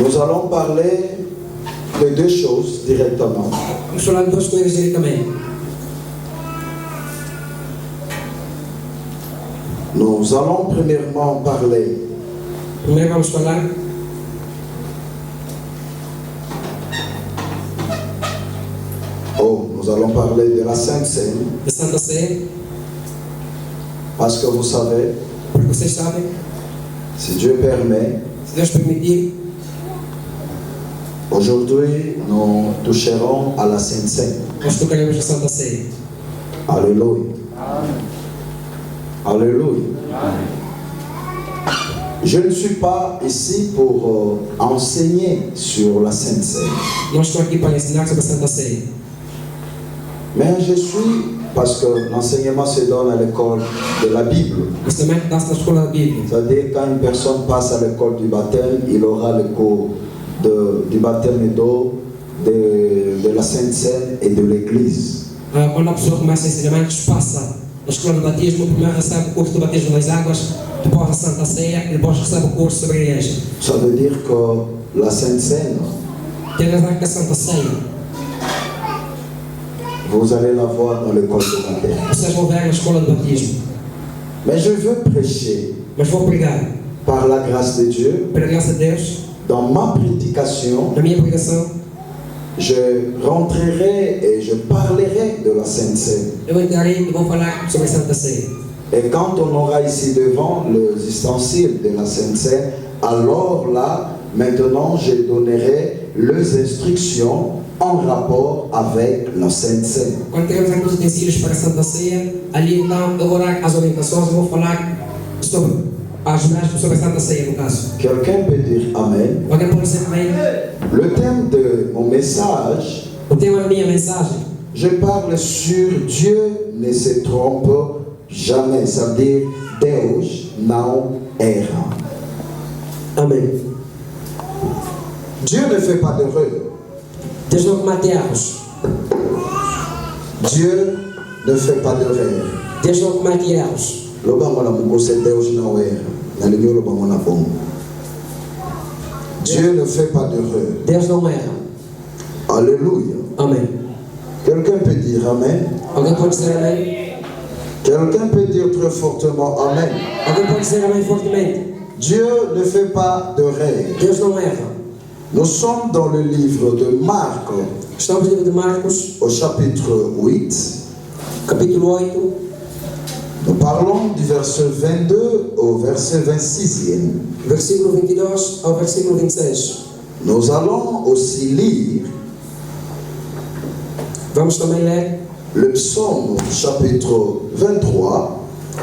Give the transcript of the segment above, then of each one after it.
Nous allons parler de deux choses directement. Vamos falar de duas coisas diretamente. Nous allons premièrement parler Primeiro vamos falar nous allons parler de la Sainte Seine, da Santa Ceia, parce que vous savez, porque vocês sabem, si Dieu permet, se Deus permitir, aujourd'hui nous toucherons à la Sainte Seine. nós tocaremos a Santa Ceia. Alléluia. Alléluia. Je ne suis pas ici pour enseigner sur la Sainte Seine. Não estou aqui para ensinar sobre a Santa Ceia, Mais je suis, parce que l'enseignement se donne à l'école de la Bible. mas também dá-se na escola da Bíblia. C'est-à-dire quand une personne passe à l'école du baptême, il aura le cours du baptême d'eau, de la Sainte Seine et de l'Église. Quando a pessoa começa ensinamentos, passa na escola do batismo, primeiro recebe o curso do batismo nas águas, depois a Santa Ceia e depois recebe o curso sobre a igreja. Ça veut dire que la Sainte Seine, Tem razão que a Santa Ceia, vous allez la voir dans l'école du baptême. vocês vão ver na escola do batismo. Mais je veux prêcher, Mas vou pregar, par la grâce de Dieu, pela graça de Deus, dans ma prédication, na minha pregação, je rentrerai et je parlerai de la Sainte Seine. eu entrarei e vou falar sobre a Santa Ceia. Et quand on aura ici devant les ustensiles de la Sainte Seine, alors là, maintenant, je donnerai les instructions en rapport avec la Sainte Seine. Quando teremos aqui os utensílios para a Santa Ceia, ali então eu vou dar as orientações, eu vou falar sobre sobre a Santa Ceia, no caso. Quelqu'un peut dire Amen. Alguém pode dizer amém? Le thème de mon message, O tema da minha mensagem, je parle sur Dieu ne se trompe jamais. Ça veut dire Deus não erra. amém. Dieu ne fait pas d'erreur. Deus não comete erros. Dieu ne fait pas d'erreur. Deus não comete erros. Lobango na mukose Deus não erra. Na linha lobango na bom. Dieu ne fait pas d'erreur. Deus não erra. Alléluia. Amém. Quelqu'un peut dire Amen. Alguém pode dizer amém? Quelqu'un peut dire très fortement Amen. Alguém pode dizer amém fortemente? Dieu ne fait pas d'erreur. Deus não erra. Nous sommes dans le livre de Marc, Estamos no livro de Marcos, au chapitre 8. capítulo 8, Nous parlons du verset 22 au verset 26e. versículo 22 ao versículo 26. Nous allons aussi lire Vamos também ler le psaume chapitre 23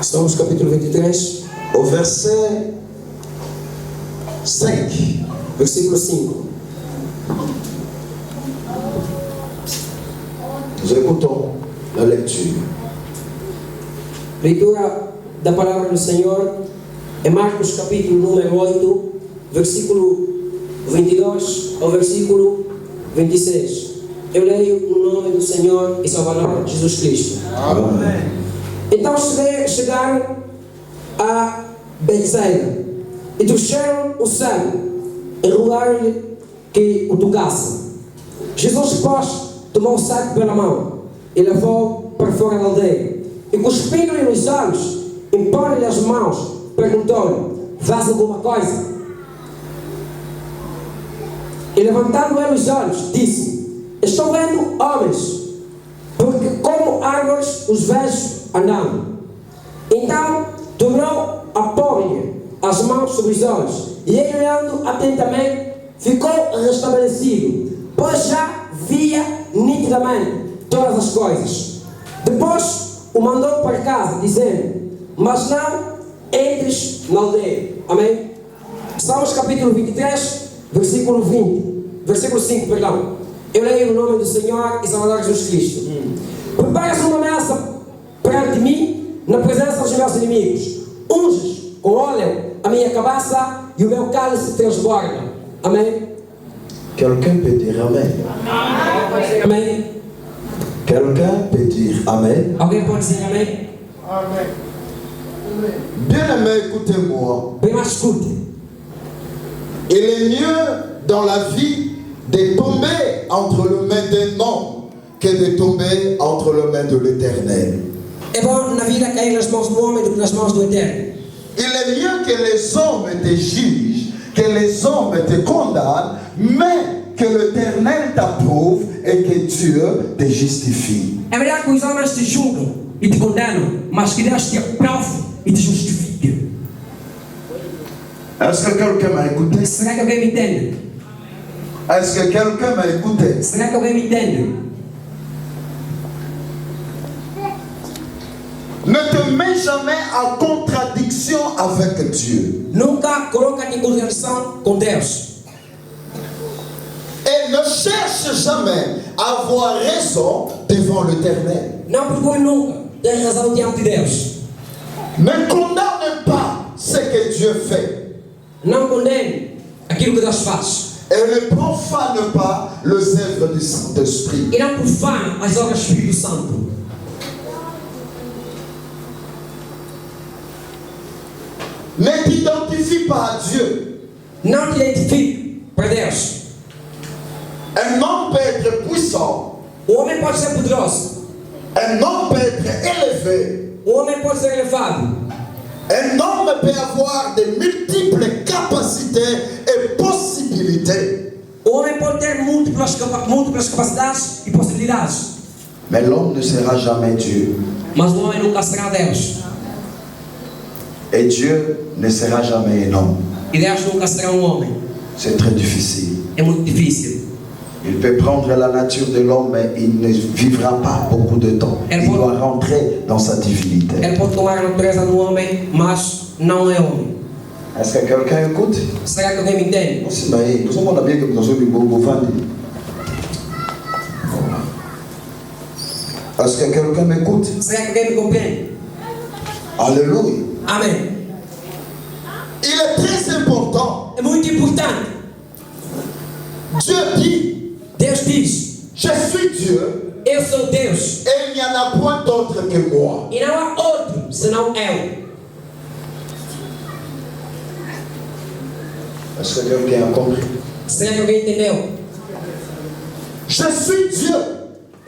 Salmos capítulo 23, au verset 5. versículo 5. Nous écoutons la lecture. Leitura da palavra do Senhor é Marcos capítulo número 8, versículo 22 ao versículo 26. Eu leio no nome do Senhor e Salvador Jesus Cristo. Amen. Então chegaram a Betsaida e trouxeram o cego e rogaram-lhe que o tocasse. Jesus, pois, tomou o cego pela mão e levou para fora da aldeia. E cuspindo-lhe nos olhos, impôs-lhe as mãos, perguntou-lhe: faz alguma coisa? E levantando ele os olhos, disse: estou vendo homens, porque como árvores os vejo andando. Então tornou a pôr-lhe as mãos sobre os olhos, e ele, olhando atentamente, ficou restabelecido, pois já via nitidamente todas as coisas. Depois o mandou para casa, dizendo: mas não entres na aldeia. Amém? Salmos capítulo 23, versículo 5, perdão. Eu leio no nome do Senhor e Salvador Jesus Cristo. Preparas uma mesa perante mim, na presença dos meus inimigos. Unges com óleo a minha cabeça e o meu cálice transborda. Amém? Quelqu'un peut dire Amen. Amém? Quelqu'un peut dire Amen. Alguém pode dizer amém? Bien-aimé, écoutez-moi. Bem mais escute. Il est mieux dans la vie de tomber entre les mains d'un homme que de tomber entre les mains de l'Éternel. É bom na vida cair nas mãos do homem do que nas mãos do Eterno. Il est mieux que les hommes te jugent, que les hommes te condamnent, mais que l'Éternel t'approuve et que Dieu te justifie. É melhor que os homens te julgam e te condenam, mas que Deus te aprove e te justifique. Est-ce que quelqu'un m'a écouté? Será que alguém me entende? Est-ce que quelqu'un m'a écouté? Será que alguém me entende? Ne te mets jamais en contradiction avec Dieu. Nunca coloca-te em contradição com Deus. Et ne cherche jamais à avoir raison devant l'Éternel. Não procure nunca ter razão diante de Deus. Ne condamne pas ce que Dieu fait. Não condene aquilo que Deus faz. Et ne profane pas les œuvres du Saint-Esprit. E não profane as obras do Espírito Santo. Ne t'identifie pas à Dieu. Não te identifique para Deus. Un homme peut être puissant. O homem pode ser poderoso. Un homme peut être élevé. O homem pode ser elevado. Un homme peut avoir de multiples capacités et possibilités. O homem pode ter múltiplas capacidades e possibilidades. Mais l'homme ne sera jamais Dieu. Mas o homem nunca será Deus. Et Dieu ne sera jamais un homme. E Deus nunca será homem. C'est très difficile. É muito difícil. Il peut prendre la nature de l'homme, mais il ne vivra pas beaucoup de temps. Il doit rentrer dans sa divinité. Ele pode tomar a natureza do homem, mas não é homem. Est-ce que quelqu'un écoute? Será que alguém me entende? Nous sommes bien que nous sommes Est-ce que quelqu'un m'écoute? Será que alguém me compreende? Alléluia. Amém. Il est très important. É muito importante. Dieu dit, Deus diz: je suis Dieu. Eu sou Deus. Et il n'y en a point d'autre que moi. E não há outro senão eu. Est-ce que quelqu'un a compris? Será que alguém entendeu? Je suis Dieu.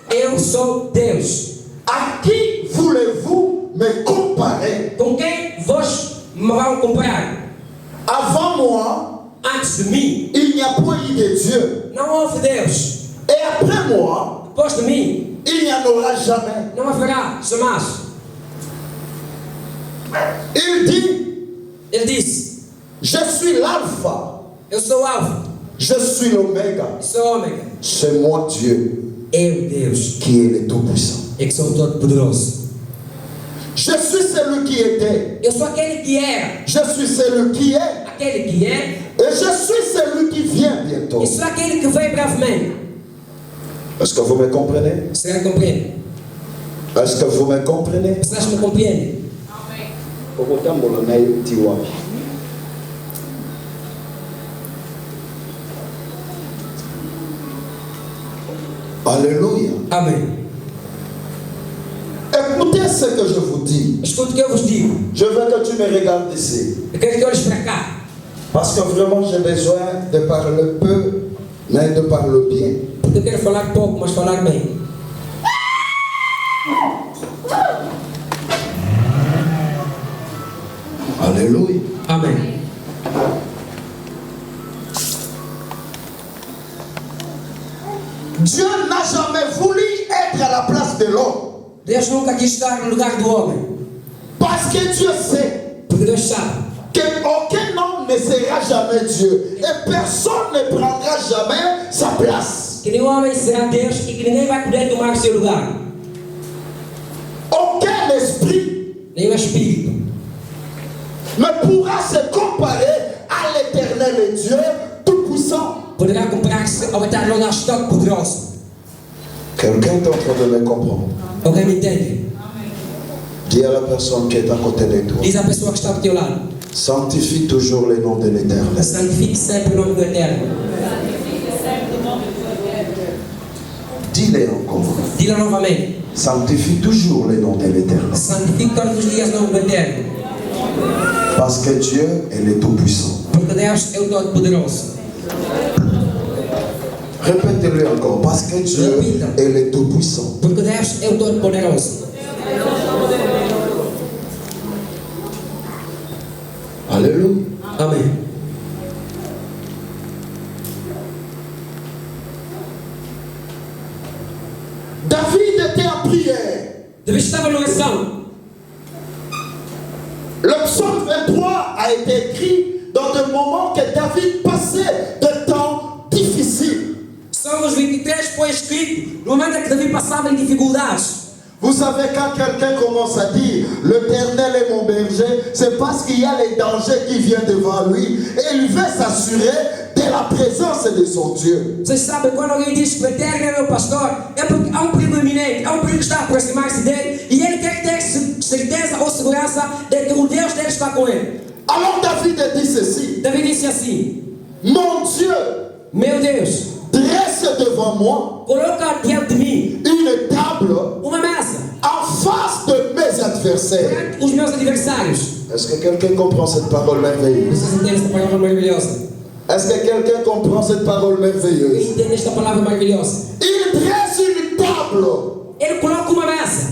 Eu sou Deus. À qui voulez-vous me comparer? Com quem vós me vão comparar? Avant moi, Antes de mim, il n'y a point eu de Dieu. não houve Deus. Et après moi, Depois de mim, il n'y en aura jamais. não haverá jamais. Il dit, Ele disse: je suis l'alpha, Eu sou Alfa, je suis l'oméga. sou Ômega. C'est moi Dieu Eu, Deus, qui est le Tout-Puissant. é que sou todo-poderoso. Je suis celui qui était. Eu sou aquele que era, Je suis celui qui est. aquele que é, Et je suis celui qui vient bientôt. e sou aquele que vem brevemente. Est-ce que vous me comprenez? Será que compreende? Est-ce que vous me comprenez? Vocês me compreendem? Alléluia. Amém. Écoutez ce que je vous dis. Escute o que eu vos digo. Je veux que tu me regardes ici. Eu quero que olhes para cá. Parce que vraiment j'ai besoin de parler peu, mais de parler bien. Porque eu quero falar pouco, mas falar bem. Alléluia. Amém. Dieu n'a jamais voulu être à la place de l'homme. Deus nunca quis estar no lugar do homem. Parce que Dieu sait Porque Deus sabe qu'aucun homme ne sera jamais Dieu. Et personne ne prendra jamais sa place. que nenhum homem será Deus e que ninguém vai poder tomar o seu lugar. Aucun esprit Nenhum espírito ne pourra se comparer à l'éternel et Dieu tout-puissant. poderá comparar-se ao eterno Deus todo-poderoso. Quelqu'un est en train de me comprendre. Alguém me entende? Dis à la personne qui est à côté de toi. Diz à pessoa que está do teu lado: Sanctifie toujours le nom de l'éternel. santifique sempre o nome do Eterno. Dis-le encore. Diga novamente: Sanctifie toujours le nom de l'éternel. santifique todos os dias o nome do Eterno. Parce que Dieu est le tout-puissant. Porque Deus é o Todo-Poderoso. Répétez-le encore, parce que Dieu est le Tout-Puissant. Porque Deus é o Todo-Poderoso. Alléluia. Amém. David était en prière. David estava em oração. Le psaume 23 a été écrit dans des moments que David passait de temps difficiles. Salmos 23 foi escrito no momento em que Davi passava em dificuldades. Vous savez, quand quelqu'un commence à dire « L'Éternel est mon berger », c'est parce qu'il y a les dangers qui viennent devant lui et il veut s'assurer de la présence de son Dieu. Vocês sabem, quando alguém diz que o Eterno é meu pastor, é porque há um perigo iminente, há um perigo que está a aproximar-se dele e ele quer ter certeza ou segurança de que o Deus dele está com ele. Alors David dit ceci, Davi disse assim: mon Dieu meu Deus, dresse devant moi coloca diante de mim une table uma mesa en face de mes adversaires. perante os meus adversários. Est-ce que quelqu'un comprend cette parole merveilleuse? Vocês entendem esta palavra maravilhosa? Est-ce que quelqu'un comprend cette parole merveilleuse? Quem entende esta palavra maravilhosa? Il dresse une table Ele coloca uma mesa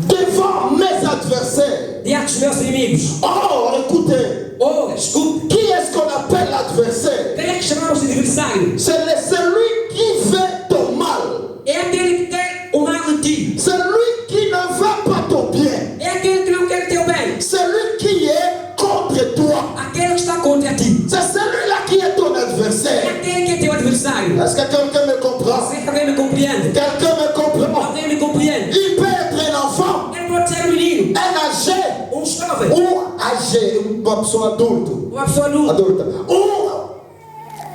devant mes adversaires. diante dos meus inimigos. Oh, écoutez, Oh, escute, qui est-ce qu'on appelle l'adversaire? quem é que chamamos de adversário? C'est celui qui fait ton mal. É aquele que quer o mal de ti. Celui qui ne veut pas ton bien. É aquele que não quer teu bem. Celui qui est contre toi. Aquele que está contra ti. C'est celui-là qui est ton É adversaire. aquele que é teu adversário. Est-ce que quelqu'un me comprend? Será que alguém me compreende? Quelqu'un me comprend? Alguém me compreende? Il peut être un enfant, Ele pode ser um menino, un âgé, jovem, ou âgé, uma pessoa adulta. uma pessoa adulta, Ou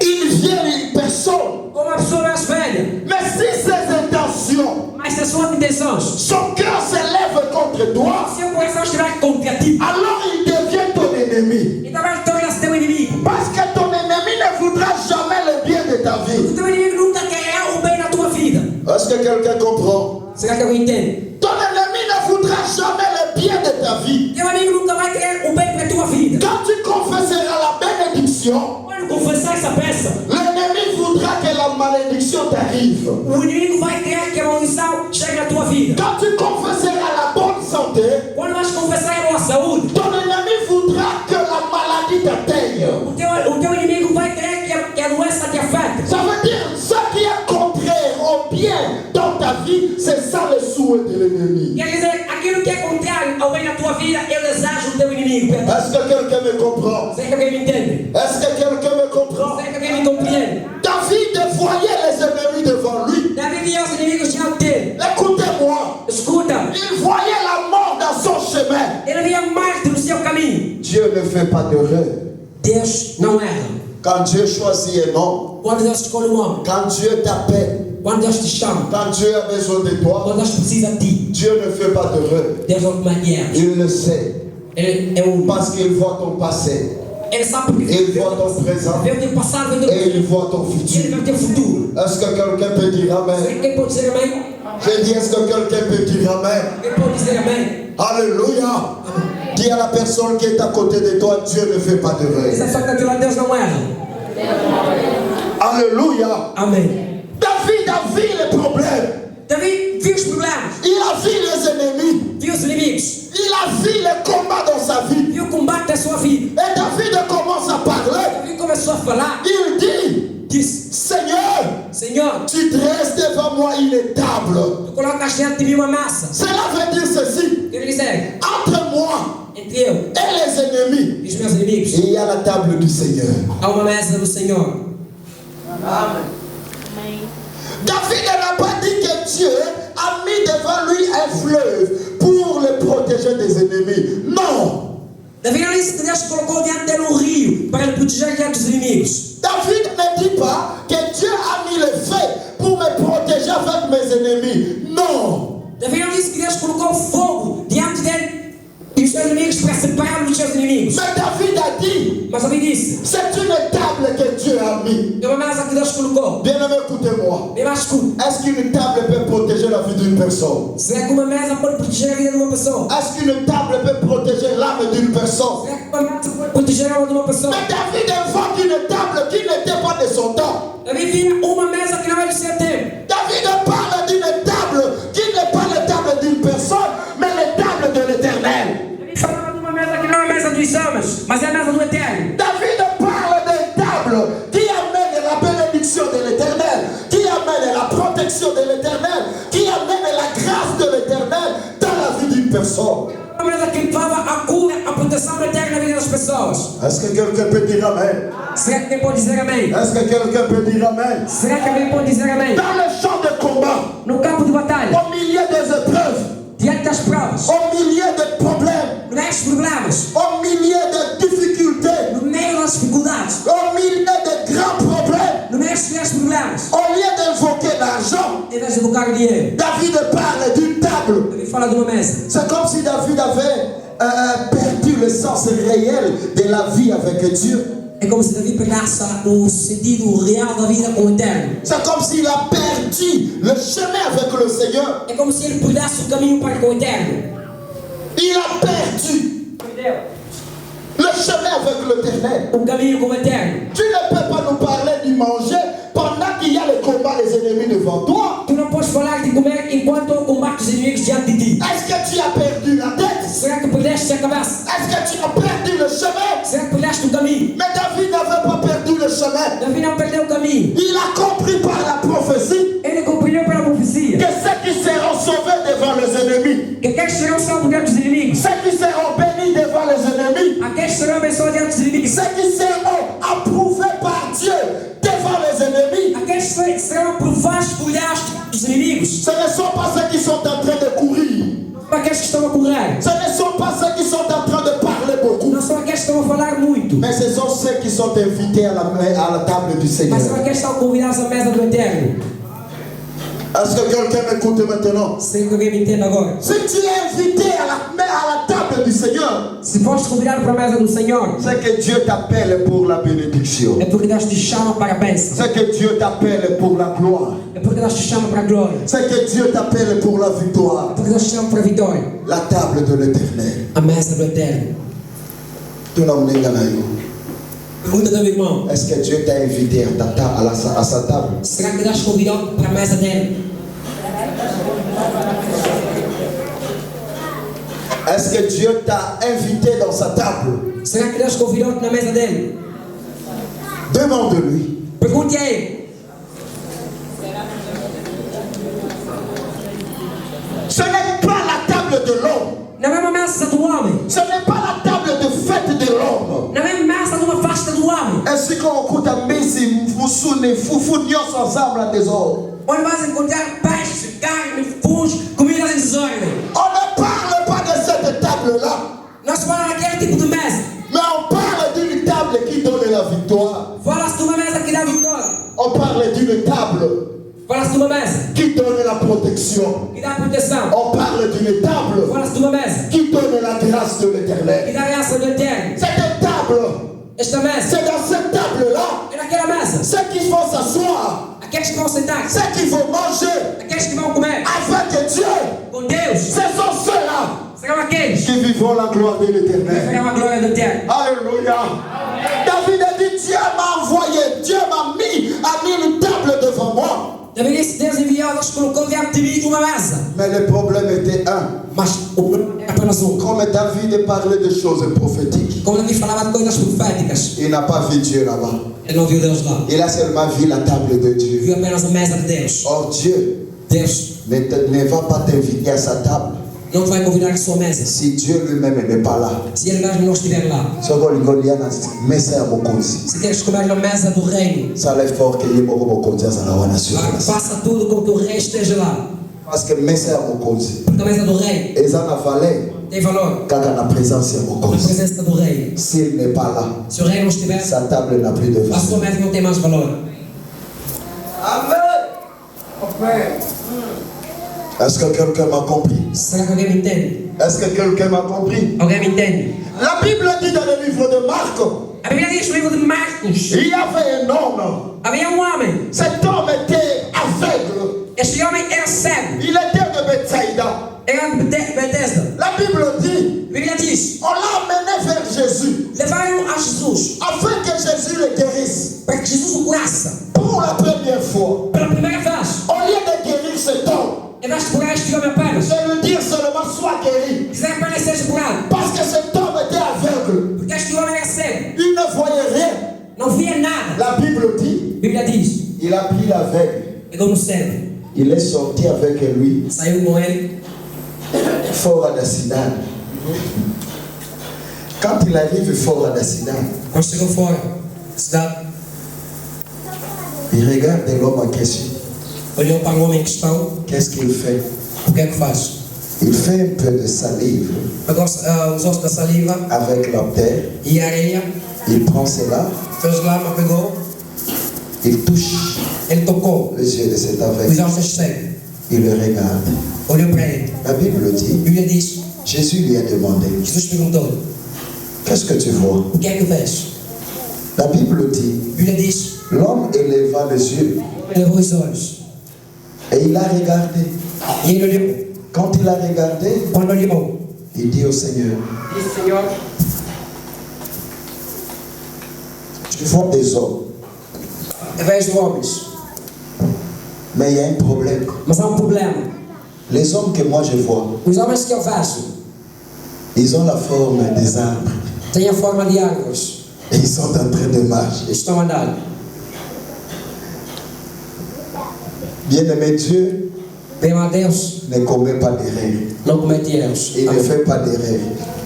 une vieille personne. ou uma pessoa mais velha. Mais si ses intentions, Mas se as suas intenções, son cœur s'élève contre toi, seu coração estiver contra ti, alors il devient ton ennemi. então vai tornar-se teu inimigo. Parce que ton ennemi ne voudra jamais le bien de ta vie. O teu inimigo nunca quererá o bem na tua vida. Est-ce que quelqu'un comprend? Será que alguém entende? Ton ennemi ne voudra jamais le bien de ta vie. Teu amigo nunca vai querer o bem para a tua vida. Quand tu confesseras la bénédiction, Quando confessar essa peça, l'ennemi voudra que la malédiction t'arrive. o inimigo vai querer que a maldição chegue na tua vida. Quand tu confesseras la bonne santé, Quando vais confessar a boa saúde, ton ennemi voudra que la maladie t'atteigne. o teu inimigo vai querer que a doença te afete. Ça veut dire ce qui est contraire au bien dans ta vie, c'est ça le souhait de l'ennemi. Quer dizer, aquilo que é contrário ao bem na tua vida, é o desejo do teu inimigo. Est-ce que quelqu'un me comprend? Será que alguém me entende? Est-ce que quelqu'un me comprend? Será que alguém me compreende? David voyait les ennemis devant lui. Davi via os inimigos diante dele. Écoutez-moi, Escuta, il voyait la mort dans son chemin. ele via morte no seu caminho. Dieu ne fait pas d'erreur. Deus não erra. Quand Dieu choisit un homme, Quando Deus escolhe um homem, quand Dieu t'appelle, quando Deus te chama, quand Dieu a besoin de toi, quando Deus precisa de ti, Dieu ne fait pas d'erreur. Deus não comete erros. Il le sait. Ele é um. Parce qu'il voit ton passé, Ele sabe porque il voit ton présent vê o teu passado, vê o teu et il voit ton ele futur. vê o teu futuro. Est-ce que quelqu'un peut dire Será Amen? que quem pode dizer amém? J'ai dit, est-ce que quelqu'un peut dire Amen? Quem pode dizer amém? Alléluia. Dis à la personne qui est à côté de toi, Dieu ne fait pas Diz d'erreur. a pessoa que está do lado, Deus não erra. Alléluia. Amém. David a vu les problèmes. Davi viu os problemas, Il a vu les ennemis. viu os inimigos, Il a vu les combats dans sa vie. viu o combate da sua vida. Et David commence à parler. Davi começou a falar, Il dit, disse: Seigneur, Senhor, tu dresses devant moi une table. tu colocas diante de mim uma massa. Cela veut dire ceci. Quer dizer, Entre moi entre eu et les ennemis, e os meus inimigos, il y a la table du Seigneur. há uma mesa do Senhor. David n'a pas dit que Dieu a mis devant lui un fleuve pour le protéger des ennemis. Non. Davi não disse que Deus colocou diante dele um rio para ele proteger diante dos inimigos. David ne dit pas que Dieu a mis le feu pour me protéger avec mes ennemis. Non. Davi não disse que Deus colocou fogo diante dele e os seus inimigos para separá-lo dos seus inimigos. Mais David a dit, Mas Davi disse: c'est une table que Dieu a mis. é uma mesa que Deus colocou. Bien-aimé, écoutez-moi. Eu acho que Est-ce qu'une table peut protéger la vie d'une personne? será que uma mesa pode proteger a vida de uma pessoa? Est-ce qu'une table peut protéger l'âme d'une personne? Será que uma mesa pode proteger a alma de uma pessoa? Mais David invoque une table qui n'était pas de son temps. Davi havia uma mesa que não era do seu tempo. David parle d'une table qui n'est pas la table d'une personne, mais la table de l'Éternel. Davi falava de uma mesa que não é a mesa dos homens, mas é a mesa do Eterno. David parle d'une table qui amène la bénédiction de l'Éternel, qui amène la protection de l'Éternel, qui amène la grâce de l'Éternel dans la vie d'une personne. Uma mesa que levava a cura, a proteção do Eterno na vida das pessoas. Est-ce que quelqu'un peut dire Amen? Será que alguém pode dizer amém? Est-ce que quelqu'un peut dire Amen? Será que alguém pode dizer amém? Dans le champ de combat, No campo de batalha, au milieu des épreuves, diante das provas, au milieu des problèmes, no meio dos problemas, au milieu des difficultés, no meio das dificuldades, au milieu des grands problèmes, no meio dos grandes problemas, au lieu d'invoquer l'argent, em vez de invocar o dinheiro, David parle d'une table. Davi fala de uma mesa. C'est comme si David avait perdu le sens réel de la vie avec Dieu. É como se Davi pegasse o sentido real da vida com o Eterno. C'est comme s'il a perdu le chemin avec le Seigneur. É como se ele perdesse o caminho para com o Eterno. Il a perdu le chemin avec l'Éternel. O caminho com o Eterno. Tu ne peux pas nous parler du manger pendant qu'il y a le combat des ennemis devant toi. Tu não podes falar de comer enquanto combates os inimigos diante de ti. Est-ce que tu as perdu la tête? Será que perdeste a cabeça? Est-ce que tu as perdu le chemin? Será que perdeste o caminho? Mais David n'avait pas perdu le chemin. Davi não perdeu o caminho. Il a compris par la prophétie Ele compreendeu pela profecia que ceux qui seront sauvés devant les ennemis, que aqueles serão salvos diante dos inimigos, ceux qui seront bénis devant les ennemis, aqueles serão abençoados diante dos inimigos, ceux qui seront approuvés par Dieu devant les ennemis, aqueles serão aprovados por Deus dos inimigos, ce ne sont pas ceux qui sont en train de courir, não aqueles que estão a correr, ce ne sont pas ceux qui sont en train de parler beaucoup, não são aqueles que estão a falar muito, mais ce sont ceux qui sont invités à la table du Seigneur. mas são aqueles que estão convidados à mesa do Eterno. Est-ce que quelqu'un m'écoute maintenant? Sei que alguém me entenda agora. Si tu es invité à la table du Seigneur, Se foste convidado para a mesa do Senhor, c'est que Dieu t'appelle pour la bénédiction. é porque Deus te chama para a bênção, C'est que Dieu t'appelle pour la gloire. é porque Deus te chama para a glória, C'est que Dieu t'appelle pour la victoire. é porque Deus te chama para a vitória. La table de l'Éternel. A mesa do Eterno. Tu n'as pas gagné. Pergunta do meu irmão: Est-ce que Dieu t'a invité à sa table? será que Deus convidou para a mesa dele? Est-ce que Dieu t'a invité dans sa table? Será que Deus convidou-te na mesa dele? Demande-lui. Pergunte a ele. Ce n'est pas la table de l'homme. Na mesma mesa do homem, Ce n'est pas la table de fête de l'homme. na mesma mesa de uma festa do homem, Ainsi qu'on écoute à Messi, Moussouné, Foufou, Nyos ensemble à désordre. onde vais encontrar peixe, carne, fungos, comidas em desordem. On ne parle pas de cette table-là, Não se fala daquele tipo de mesa. mais on parle d'une table qui donne la victoire. Fala-se de uma mesa que dá vitória. On parle d'une table Fala-se de uma mesa qui donne la protection. que dá proteção. On parle d'une table Fala-se de uma mesa qui donne la grâce de que l'Éternel. dá graça do Eterno. Cette table, Esta mesa c'est dans cette table-là, é naquela mesa. ceux qui vont s'asseoir, Aqueles que vão sentar, ceux qui vont manger aqueles que vão comer avec Dieu, com Deus, ce sont ceux-là serão aqueles qui vivront la gloire de que l'Éternel. verão a glória do Eterno. Alléluia. David a dit, Dieu m'a envoyé, Dieu a mis une table devant moi. Davi disse: Deus enviou, Deus colocou diante de mim uma mesa. Mais le problème était un. Mas o problema era apenas um. Comme David parlait de choses prophétiques, Como Davi falava de coisas proféticas, il n'a pas vu Dieu là-bas. ele não viu Deus lá. Il a seulement vu la table de Dieu. Viu apenas a mesa de Deus. Or Dieu Deus ne va pas t'inviter à sa table não te vai convidar à sua mesa si Dieu lui-même n'est pas là. se ele mesmo não estiver lá. Se queres comer na mesa do reino, Ça l'est fort que faça tudo com que o rei esteja lá. parce que mesa mokonzi Porque a mesa do rei eza na valeur tem valor kaka na présence ya na mokonzi. presença do rei. S'il n'est pas là, Se o rei não estiver, sa table n'a plus de a sua valeur. mesa não tem mais valor. Est-ce que quelqu'un m'a compris? Será que alguém me entende? Est-ce que quelqu'un m'a compris? Alguém me entende? La Bible dit dans le livre de Marc, A Bíblia diz no livro de Marcos: il y avait un homme. havia um homem. Cet homme était aveugle. Este homem era cego. Il était de Bethsaïda. Era de Betesda. La Bible dit, A Bíblia diz: on l'a amené vers Jésus levaram a Jesus afin que Jésus le guérisse. para que Jesus o curasse. Pour la curar este homem apenas. De lui dire seulement sois guéri. Dizer apenas seja curado. Parce que cet homme était aveugle. Porque este homem era cego. Il ne voyait rien. Não via nada. La Bible dit, A Bíblia diz. il a pris l'aveugle. Pegou no cego. Il est sorti avec lui Saiu com ele. fort à Dacidan. Quand il arrive fort à Dacidan, Quando chegou fora da cidade, il regarde l'homme en question. olhou para o homem em questão. Qu'est-ce qu'il fait? O que é que faz? Il fait un peu de salive Pegou os ossos da saliva avec la terre. e a areia. Il prend cela, Fez lama, pegou. il touche Ele tocou les yeux de cet os aveugle. olhos deste cego. Il le regarde. Olhou para ele. La Bible A dit, Bíblia diz. Jésus lui a demandé, Jesus perguntou: qu'est-ce que tu vois? o que é que vês? La Bible dit, A Bíblia diz: l'homme éleva les yeux levou os olhos. et il a regardé. E ele olhou. Quand il a regardé, Quando olhou, il dit au Seigneur, disse: Senhor, tu vois des hommes, vejo homens, mais il y a un problème. mas há problema. Les hommes que moi je vois, Os homens que eu vejo ils ont la forme des arbres têm a forma de árvores. et ils sont en train de marcher. Estão a andar. Bien-aimé, Dieu Bem a Deus, ne commet pas d'erreur. não comete erros. Il ne fait pas d'erreur.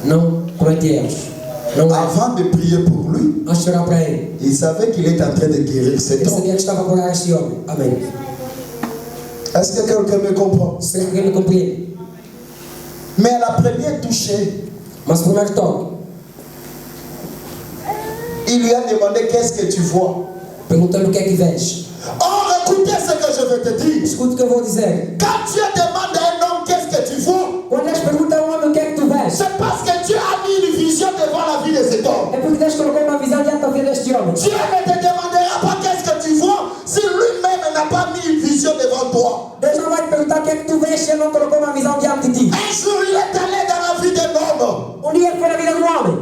Não comete erros. Não é. Avant de prier pour lui, Antes de orar para ele, il savait qu'il est en train de guérir cet ele homme. sabia que estava a curar este homem. Amém. Est-ce que quelqu'un me comprend? Será que alguém me compreende? Mais à la première touchée, Mas o primeiro toque, il lui a demandé qu'est-ce que tu vois. perguntando o que é que vês. Or, écoutez ce que je veux te dire. Escuta o que eu vou dizer. Quand Dieu demande à un homme qu'est-ce que tu vois, Quando Deus pergunta a um homem o que é que tu vês, c'est parce que Dieu a mis une vision devant la vie de cet homme. é porque Deus colocou uma visão diante da vida deste homem. Dieu ne te demandera pas qu'est-ce que tu vois si lui-même n'a pas mis une vision devant toi. Deus não vai te perguntar o que é que tu vês se ele não colocou uma visão diante de ti. Un jour, il est allé dans la vie d'un homme. Dia ele foi na vida de homem.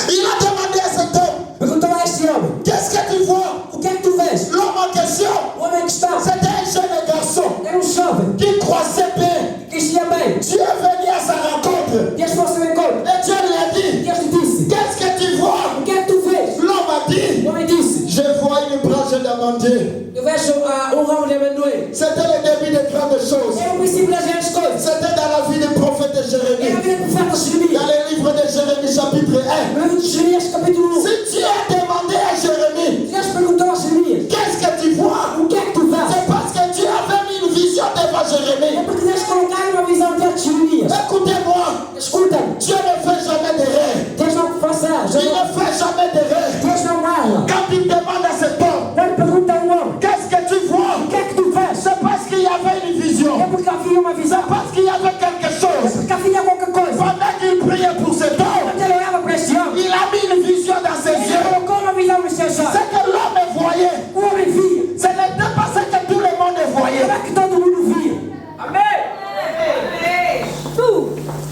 Il a demandé à cet homme, Perguntou a este homem: qu'est-ce que tu vois? o que é que tu vês? L'homme en question, O homem que está c'était un jeune garçon era jovem qui croissait bien. que ia bem. Dieu est venu à sa rencontre. Deus foi ao seu encontro. Et Dieu lui a dit, Deus lhe disse: qu'est-ce que tu vois? o que é que tu vês? L'homme a dit, O homem disse: je vois une branche d'amandier. eu vejo ramo de amendoim. C'était le début de grandes choses. Era o princípio das grandes coisas. C'était dans la vie du prophète de Era a Jérémie. vida do profeta Jeremias. Dans le livre de Jérémie chapitre 1. No livro de Jeremias, capítulo 1. Si Dieu a demandé à Jérémie, Deus perguntou a Jeremias: qu'est-ce que tu vois? o que é que tu vês? C'est parce que Dieu avait mis une vision devant É Jérémie. porque Deus colocaram uma visão diante de Jeremias. Écoutez-moi, Escuta-me, Dieu ne fait jamais d'erreur. Deus não faz erro. Il ne fait jamais d'erreur. Deus não erra. Quand il demande à cet homme, Ele pergunta a um homem: qu'est-ce que tu vois? o que é que tu vês? C'est parce qu'il y avait une vision. É porque havia uma visão. C'est parce qu'il y avait quelque É chose. porque havia qualquer coisa. Pendant qu'il priait pour cet homme, Quando ele olhava para este homem, il a mis une vision dans ses ele yeux. colocou uma visão nos seus olhos. Ce que l'homme voyait, O homem via. ce n'était pas ce que tout le monde voyait. Não é que todo mundo via. Amém.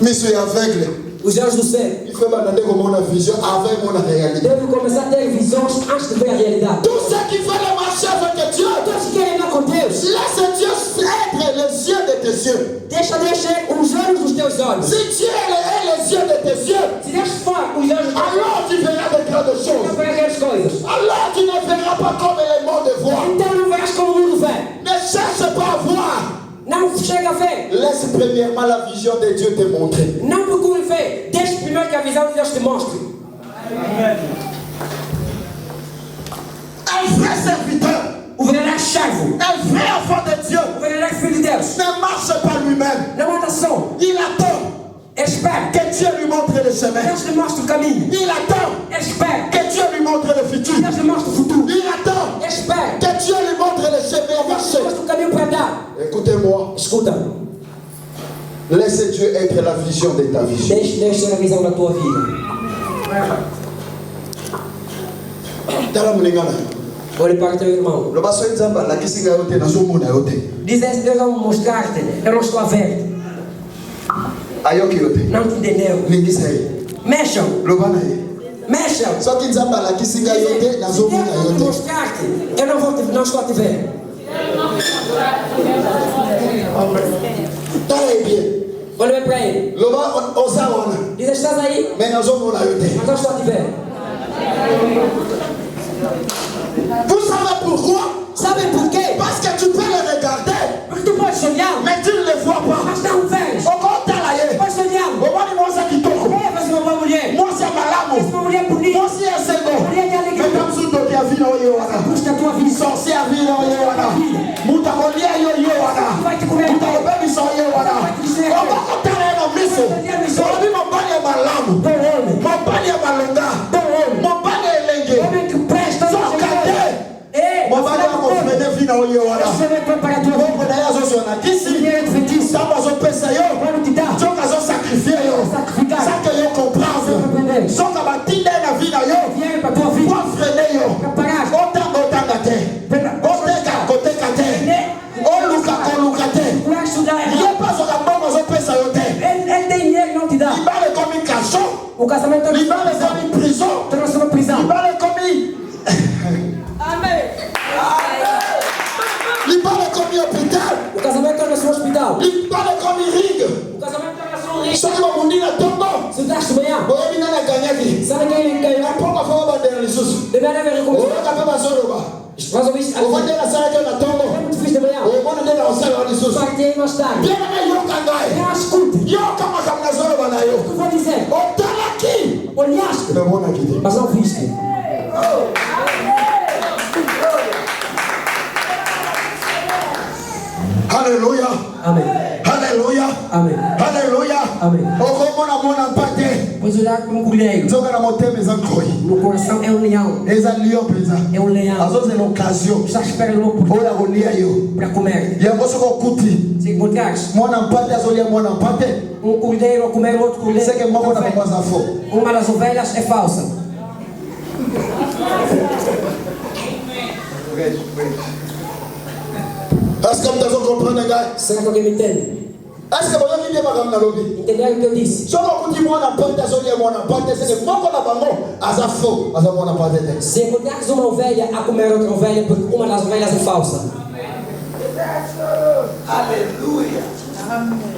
Monsieur aveugle, Os olhos do céu il faut m'attendre comme on a vision avec mon réalité. devem começar a ter visões antes de ver a realidade. Tous ceux qui veulent marcher avec Dieu, Todos que querem andar com Deus, laisse Dieu être les yeux de tes yeux. deixa Deus ser os olhos dos teus olhos. Si Dieu est les yeux de tes yeux, Se Deus for os olhos dos teus olhos, alors tu verras de grandes tu choses. verás grandes coisas. Alors tu ne verras pas comme le monde voit. Então não verás como o mundo vê. Ne cherche pas à voir. Não chega a ver. Laisse premièrement la vision de Dieu te montrer. Não procure ver. Deixe primeiro que a visão de Deus te mostre. Un vrai serviteur, O verdadeiro servo, un vrai enfant de Dieu, o verdadeiro filho de Deus, ne marche pas lui-même. não anda só. Il attend Espera que Dieu lui montre le chemin. Deus lhe mostre o caminho. Il attend Espera que Dieu lui montre le futur. Deus lhe mostre o futuro. Il attend Espera que Dieu lui montre le chemin à Deus lhe marcher. mostre o caminho para andar. Écoutez-moi, Escuta, laisse Dieu être la vision de ta vision. deixe Deus ser a visão da tua vida. Tala mulingana. Olhe para o teu irmão. Lo baso nzamba la kisinga yote na zomuna yote. Diz esse Deus vai mostrar-te. Eu não estou a ver. Ayoki yote. Não te entendeu. Lingisa ye. Mexam. Lo bana ye. Mexam. Soki nzamba la kisinga yote na Se zomuna Deus não yote. mostrar-te, eu não estou a te ver. Très bien. Olha para ele. Loba ozawana. Diz: estás aí? Mais nós vamos lá yote. Mas não estou a te ver. Vous savez pourquoi? Sabe por quê? Parce que tu peux les regarder, Porque tu podes olhar, mais tu ne les vois pas. mas não vês. Au contraire, Podes olhar. obani moza kitoko. Mas uma mulher. Moza malamu. Uma mulher bonita. Mosi esengo. Mulher de alegria. Mais comme sous doki avina oyo wana. Busca a tua vida. Sorcier avina oyo wana. Muta kolia yo wana. Vai te comer. Muta kobebi so yo wana. Oba kotara no miso. Obi mobali malamu. Bom homem. Mobali malonga. Bom homem. Mobali elenge. Homem que presta. Sokate. Mobali akofene vina oyo wana. Você vai preparar a tua vida. Bongo na yazo zona kisi. Dinheiro de feitiço. Samba zo pesa yo. Quando te dá. Joka zo sacrifier yo. Sacrificar. Ça que yo comprendre. Soka batinde na vida yo. Dinheiro para a tua vida. Pour freiner yo. Preparar. Otanga te. Koteka te. Oluka te. Vai estudar. Yo paso ka bongo zo pesa yo te. Ele tem dinheiro e não te dá. Libale comme cachot. O casamento é Libale comme prison. transforma em prisão. Libale comme Libale comme hôpital. O casamento é no hospital. Libale comme ring. O casamento é no rio. Soki bamundina tongo. Se tu estás bem, Boyebi nana ganyaki. sabe quem ganhou? Apoka fo bandela lisusu. Deve haver recompensa. Oyoka pe bazoloba. Mas ouvir isso. Ovande na sala ke na tongo. É muito difícil de manhã. Omona nde na osala wa lisusu. Partei mais tarde. Bien na yoka ngai. Eu escute. Yoka makambo nazoloba na yo. O que eu vou dizer? Otalaki. Olhaste, Namonaki te. mas não viste. Hallelujah. Amém. Hallelujah. Amém. Hallelujah. Amém. Okomona mona mpate. Pois olhar como um colheiro. Nzoka na motema eza nkoi. No coração é um leão. Eza lion mpenza. É um leão. Azozela occasion. Está à espera de uma oportunidade Oyo akolia yo. para comer. Yango soki okuti. Se encontrares Mwana mpate azolia mwana mpate. cordeiro a comer outro cordeiro, Seke moko na bango aza fo. uma das ovelhas é falsa. Est-ce que mutazo comprendre ngai? Será que alguém me entende? Est-ce que boyoki nde makambo nalobi? Entenderam o que eu disse? Soki okuti mwana mpate azolia mwana mpate seke moko na bango aza fo. Aza mwana mpate te. Se encontrares uma ovelha a comer outra ovelha, porque uma das ovelhas é falsa. Hallelujah.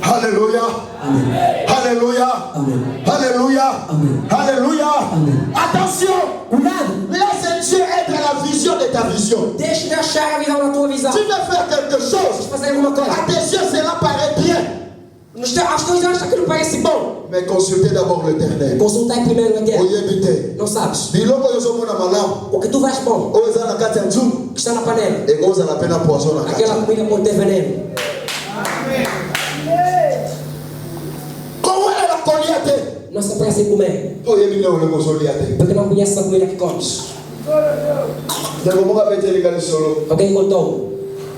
Hallelujah. Amém. Hallelujah. Amém. Hallelujah. Amen. Hallelujah. Amen. Attention. Cuidado! Laisse Dieu être la vision de ta vision. Deixa de achar a visão na tua visão. Tu veux faire quelque chose. Fazer alguma coisa. À tes yeux, cela paraît bien. As coisas acham que não parece bom. Mais consultez d'abord l'Éternel. Consultai primeiro a Deus. Oyebite. Não sabes. Biloko yozomona malamu. O que tu vais bom, Oyo eza na kati ya nzungu. que está na panela. Ekozala pe na poisson na kati. Aquela comida pode ter veneno. Kowelela kolia te. Não se apressa em comer. Oyebi nde olengo ozolia te. Porque não conhece a comida que comes. Ndeko moko abetelika lisolo. Alguém contou.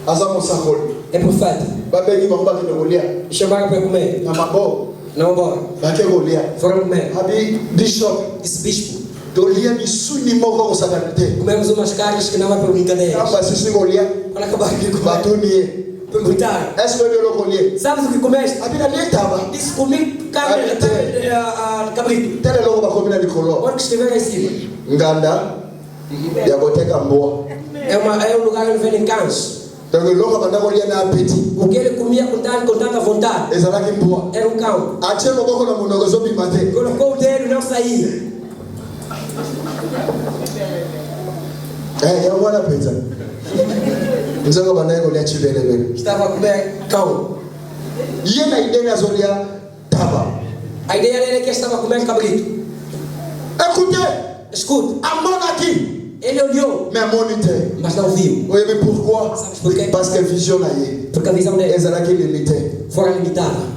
Aza mosakoli. É profeta. Babengi bango bakende kolia. Chamaram para comer. Na maboko. Não embora. Bake kolia. Foram comer. Abi bishop. Disse bispo. Tolia misuni moko kosakana te. Comemos umas carnes que não é para brincadeira. Amba sisi kolia. Quando acabaram de comer, Batuni ye. perguntaram: Est-ce que lelo kolie? sabes o que comeste? Abi na lietaba. Disse: comi carne de cabrito. Tele loko bakomi na likolo. Quando estiver em cima, Nganda ya koteka mboa. é um lugar onde vendem cães. Donc loko banda kolia na apeti. O que ele comia com tanta vontade Ezalaki mboa. era um cão. Atie loboko na munoko ezobima te. Colocou o dedo e não saía. Ya mwana mpenza. Nzango banda kolia chibelebele. Estava a comer cão. Ye na idene azolia taba. A ideia dele é que estava a comer cabrito. Écoutez, Escute, amonaki. ele olhou, Mais moniteur. mas não viu. Oui, mais pourquoi? Sabes por quê? Parce que vision na ye. Porque a visão dele Ezalaki limité. fora limitada.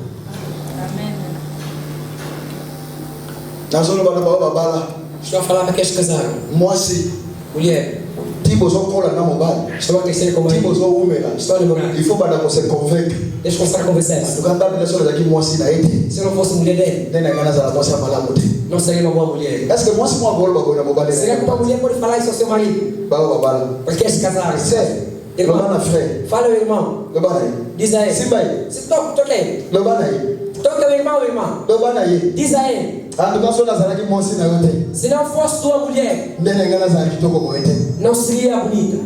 Nazoloba na bao babala. Estou a falar para aqueles que casaram. Mwasi. Mulher, Tibo zokola na mobali. estão a crescer com Tibo ele. zoumela. Estão a namorar. Il faut bada ko se convaincre. Deixa eu começar a conversar. Tukanda bila sola zaki mwasi na ete. Se eu não fosse mulher dele, Nena ngana za mwasi malamu te. não seria uma boa mulher. Est-ce que mwasi mwa bolo bako na mobali? Será que uma mulher pode falar isso ao seu marido? Bao babala. Porque eles casaram. C'est. Le Irmão, bana frère. fala ao irmão. Le bana ye. Diz a ele. Simba ye. Se toca ele. Le bana ye. Toca o irmão. Le bana ye. Diz a ele. En tout cas, so nazalaki mwasi na yo te. Se não fosse tua mulher, Nena ngana za kitoko mo ete. não seria bonita.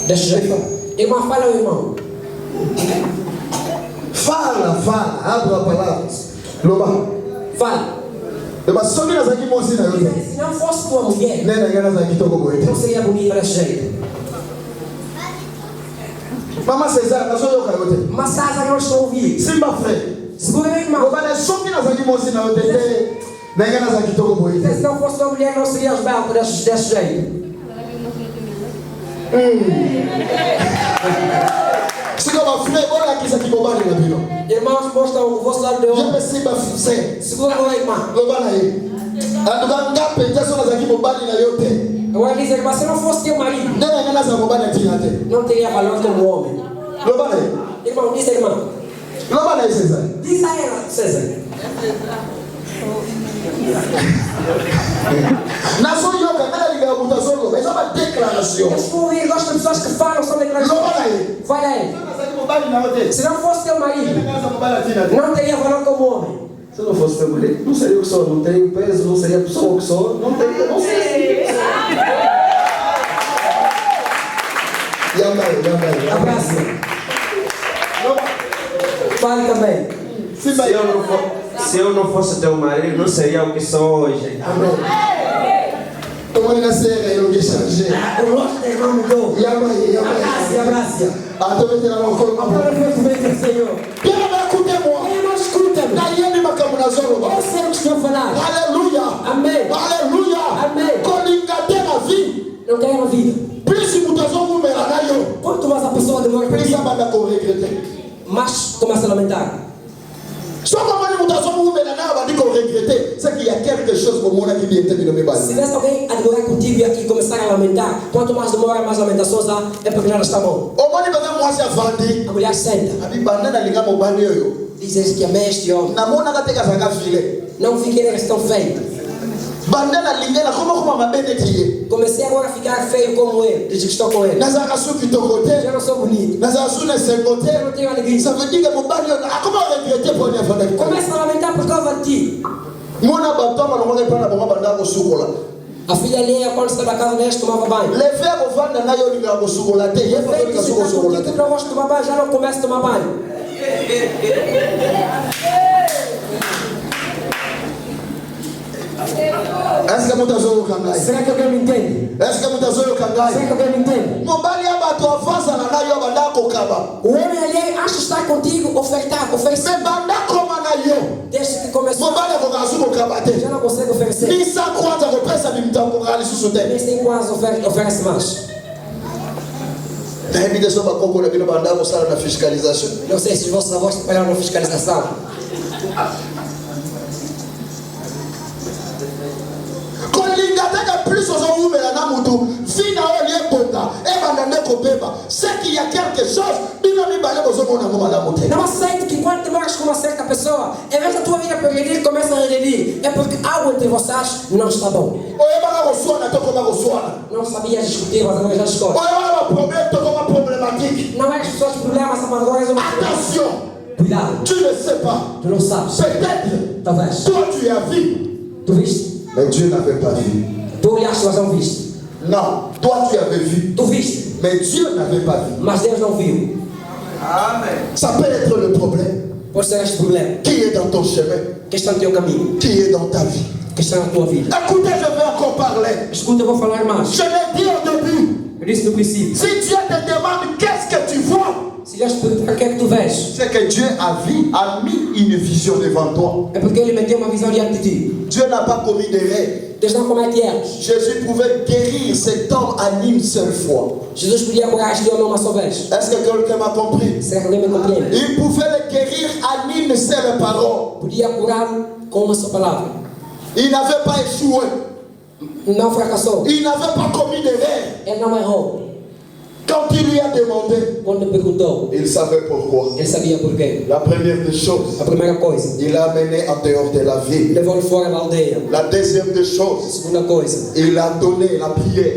Deixa eu falar. Irmão, fala ao irmão. Fala, abra palavras. Loba. Fala. Loba, só que nós aqui mostramos. Se não fosse tua mulher, Nem na guerra aqui tô com você. não seria bonita desse jeito. Mama César, nós somos eu. Mas casa não estou ouvindo. Simba Frei. Segura meu irmão. Loba, só que nós aqui mostramos. Nem guerra aqui tô com você. Se não fosse tua mulher, não seria os belos desse jeito. Segura Frei, olha aqui isso aqui bobagem na vida. Irmãos, mostra o vosso lado de Eu homem. Simba Frei. Segura meu irmão. Loba aí. Atuka pensa só nós aqui bobagem na yote. Agora dizer, mas se não fosse teu marido, Nem na guerra bobagem tinha até. não teria valor como homem. Loba aí. Irmão, diz irmão. Loba aí, César. Diz a ela, César. Nação yoga, nada liga a mutação, mas é uma declaração. Eu estou ouvindo, gosto de pessoas que falam sobre declarações. Loba aí. Vai aí. Nós aqui bobagem na yote. Se não fosse teu marido, não teria valor como homem. Se eu não fosse teu mulher, não seria o que sou, não teria o peso, não seria a pessoa que sou, não seria. Yambai. Abraça. Fale também. Se eu não fosse teu marido, não seria o que sou hoje. Como ele nasceu, eu me changei. O rosto do irmão mudou. Yambai. Abraça. Ah, tu vai tirar uma coisa. Agora foi o bem do Senhor. Quem vai escutar? Quem não escuta-me? Daí ele vai caminhar solo. Eu sei o que estou a falar. Aleluia. Amém. Aleluia. Amém. Colingate na vida. Não quero a vida. Príncipe mutação número nayo. Quanto mais a pessoa demora para Príncipe ir, banda com regretter. mais começa a lamentar. Só como ele mutação número nayo, banda com regretter. C'est qu'il y a quelque chose pour moi qui vient de me Se base. tivesse alguém a demorar contigo e começar a lamentar, quanto mais demora, mais lamentações há, é porque nada está bom. Au moins, il va moi c'est vendre. A mulher senta, Abi banana linga mo bande yo. diz esse que amei este homem. Na mona ka teka sanga file. Não fiquei na questão feia. Bandana linga na como mabende tiye. Comecei agora a ficar feio como ele, desde que estou com ele. Naza ka su ki to côté. Já não sou bonito. Naza su na sen côté. Eu não tenho alegria. Ça veut dire que mon bande yo comment regretter pour ne faire de. Começa a lamentar por causa de ti. Mona batoma no ngale pana bonga banda ko sukola. A filha alheia, quando estava na casa dela, tomava banho. Le frère ko vanda na yo linga ko sukola te. Ye fa Feito ko que sukola está sukola contigo, te. tu não gosta de tomar banho, já não começa a tomar banho. Est-ce que mutazo yo kangai? Será que alguém me entende? Est-ce que mutazo yo Será kangai? que alguém me entende? Mo bali aba to avanza na yo banda ko kaba. O homem alheio acha estar contigo, ofertar, oferecer. Me banda koma na yo. Desde que começou, Mo bali ko ka su ko kaba te. já não consegue oferecer. Nisa kwanza ko pesa bimtango ngali susu te. Nem 5 anos oferece mais. Na vida só ba koko na bino banda ko sala na fiscalisation. Não sei se os vossos avós trabalharam na fiscalização. Kolinga taka plus ozo umela na mutu. Fina olie bonga. E banda ne ko beba. C'est qu'il y a quelque chose. Bino mi bale bozo mona mo mala mote. Não aceite que quando demoras com uma certa pessoa, em vez da tua vida progredir, começa a regredir. É porque algo entre vocês não está bom. Oye bana ko suana to koma ko suana. Não sabias discutir, mas agora já escolhe. Oye bana ko problème to koma problématique. Não é que as pessoas problemas, mas agora é uma Attention. Cuidado, Tu ne sais pas. tu não sabes. Peut-être. Talvez. Toi tu as vu. Tu viste? Mais Dieu n'avait pas vu. Tu olhaste, mas não viste. Non. Toi tu avais vu. Tu viste, Mais Dieu n'avait pas vu. mas Deus não viu. Ça peut être le problème Pode ser este problema qui est dans ton chemin, que está no teu caminho, qui est dans ta vie. que está na tua vida. Écoutez, je vais encore parler. Escuta, eu vou falar mais. Je l'ai dit au début. Eu disse no princípio. Si Dieu te demande qu'est-ce que tu vois, Se Deus te perguntar o que é que tu vês, c'est que Dieu a mis une vision devant toi. é porque Ele meteu uma visão diante de ti. Dieu n'a pas commis de rêves. Deus não comete erros. Jésus pouvait guérir cet homme en une seule fois. Jesus podia curar este homem uma só vez. Est-ce que quelqu'un m'a compris? Será que alguém me compreende? Il pouvait le guérir en une seule parole. Podia curá-lo com uma só palavra. Il n'avait pas échoué. Não fracassou. Il n'avait pas commis de rêves. Ele não errou. Quand il lui a demandé, Quando ele perguntou, il savait pourquoi. ele sabia porquê. La première des choses, A primeira coisa, il l'a amené en dehors de la ville. levou-lhe fora da aldeia. La deuxième des A choses, segunda coisa, il a donné la prière.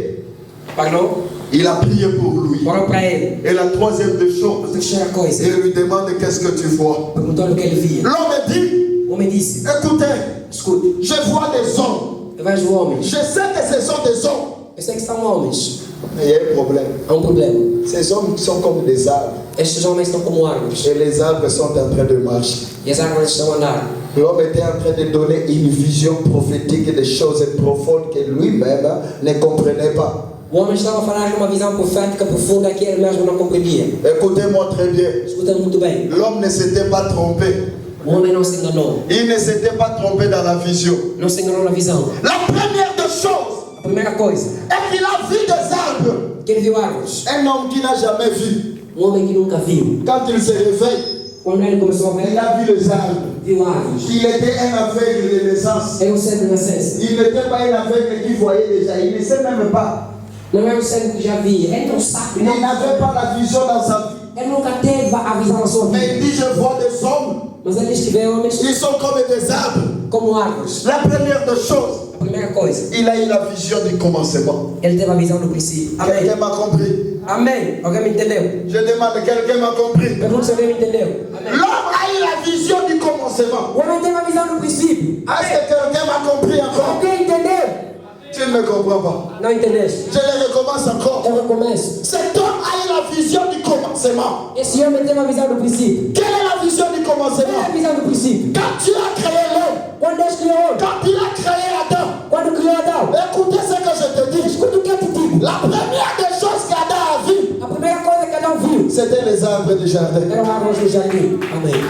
pardon, Il a prié pour lui. orou para ele. Et la troisième des A choses, terceira coisa, il lui demande qu'est-ce que tu vois. perguntou-lhe o que ele via. L'homme dit, O homem disse, écoutez, escute, je vois des hommes. eu vejo homens. Je sais que ce sont des hommes. Eu sei que são homens. il y a un problème. Há um problema. Ces hommes sont comme des arbres. Estes homens estão como árvores. Et les arbres sont en train de marcher. E as árvores estão a andar. L'homme était en train de donner une vision prophétique des choses profondes que lui-même ne comprenait pas. O homem estava a falar de uma visão profética profunda que ele mesmo não compreendia. Écoutez-moi très bien. Escuta muito bem. L'homme ne s'était pas trompé. O homem não se enganou. Il ne s'était pas trompé dans la vision. Não se enganou na visão. La première des choses A primeira coisa est qu'il a vu des arbres. que ele viu árvores. Un homme qui n'a jamais vu. Homem que nunca viu. Quand il se réveille, Quando ele começou a ver, il a vu les arbres. viu árvores. Il était un aveugle de naissance. É um cego de nascença. Il n'était pas un aveugle qui voyait déjà. Il ne sait même pas. Não é um cego que já via. Ele não sabe. Il n'avait pas la vision dans sa vie. Ele nunca teve a visão na sua Mais vida. il dit, je vois des hommes. Mas ele diz que vê homens Ils sont comme des arbres. como árvores. La première des choses, A primeira coisa, il a eu la vision du commencement. ele teve a visão do princípio. Amém. Quelqu'un m'a compris? Amém. Alguém me entendeu? Je demande, quelqu'un m'a compris? Pergunto se alguém me entendeu. Amém. L'homme a eu la vision du commencement. O homem teve a visão do princípio. Est-ce que quelqu'un m'a compris encore? Alguém entendeu? Tu ne me comprends pas. Não entendeste? Je le recommence encore. Eu recomeço. Cet homme a eu la vision du commencement. Esse homem teve a visão do princípio. Quelle est la vision du Qual é a commencement? visão do princípio? Quand Dieu a créé l'homme, Quando Deus criou o homem. quand il a créé Adam, Quando criou Adão. écoutez ce que je te dis. Escuta o que eu te digo. La première des choses qu'Adam a vues, A primeira coisa que Adão viu c'était les arbres du jardin. eram árvores do jardim. Amém.